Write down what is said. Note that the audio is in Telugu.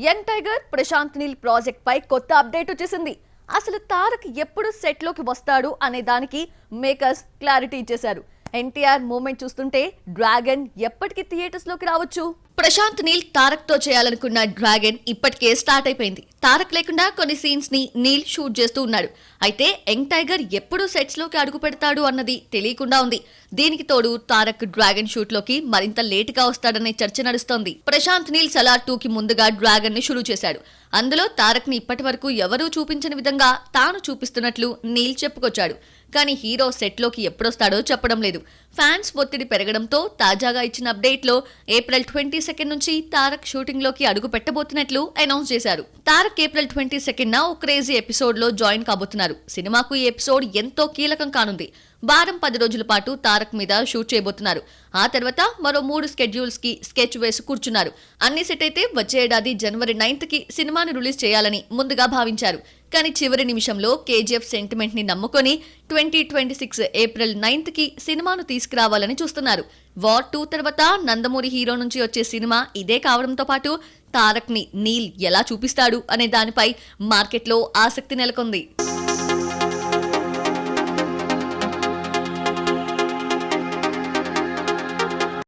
Young tiger Prashanth Neel project పై కొత్త అప్డేట్ వచ్చేసింది. అసలు తారక్ ఎప్పుడు సెట్ లోకి వస్తాడు అనే దానికి మేకర్స్ క్లారిటీ ఇచ్చేశారు. ఎన్టీఆర్ మూమెంట్ చూస్తుంటే డ్రాగన్ ఎప్పటికి థియేటర్స్ లోకి రావచ్చు. ప్రశాంత్ నీల్ తారక్ తో చేయాలనుకున్న డ్రాగన్ ఇప్పటికే స్టార్ట్ అయిపోయింది. తారక్ లేకుండా కొన్ని సీన్స్ ని నీల్ షూట్ చేస్తూ ఉన్నాడు. అయితే యంగ్ టైగర్ ఎప్పుడు సెట్స్ లోకి అడుగు పెడతాడు అన్నది తెలియకుండా ఉంది. దీనికి తోడు తారక్ డ్రాగన్ షూట్ లోకి మరింత లేట్ గా వస్తాడనే చర్చ నడుస్తోంది. ప్రశాంత్ నీల్ సలార్ 2 కి ముందుగా డ్రాగన్ ని షురూ చేశాడు. అందులో తారక్ ని ఇప్పటి వరకు ఎవరూ చూపించని విధంగా తాను చూపిస్తున్నట్లు నీల్ చెప్పుకొచ్చాడు. కానీ హీరో సెట్ లోకి ఎప్పుడొస్తాడో చెప్పడం లేదు. ఫ్యాన్స్ ఒత్తిడి పెరగడంతో తాజాగా ఇచ్చిన అప్డేట్ లో ఏప్రిల్ 22 నుంచి తారక్ షూటింగ్ లోకి అడుగు పెట్టబోతున్నట్లు అనౌన్స్ చేశారు. తారక్ ఏప్రిల్ 22న ఓ క్రేజీ ఎపిసోడ్ లో జాయిన్ కాబోతున్నారు. సినిమాకు ఈ ఎపిసోడ్ ఎంతో కీలకం కానుంది. వారం 10 రోజుల పాటు తారక్ మీద షూట్ చేయబోతున్నారు. ఆ తర్వాత మరో 3 స్కెడ్యూల్స్ కి స్కెచ్ వేసి కూర్చున్నారు. అన్ని సెట్ అయితే వచ్చే ఏడాది జనవరి 9th కి సినిమాని రిలీజ్ చేయాలని ముందుగా భావించారు. కానీ చివరి నిమిషంలో కేజీఎఫ్ సెంటిమెంట్ ని నమ్ముకొని 2026 ఏప్రిల్ 9th కి సినిమాను తీసుకురావాలని చూస్తున్నారు. వార్ 2 తర్వాత నందమూరి హీరో నుంచి వచ్చే సినిమా ఇదే కావడంతో పాటు తారక్ ని నీల్ ఎలా చూపిస్తాడు అనే దానిపై మార్కెట్లో ఆసక్తి నెలకొంది.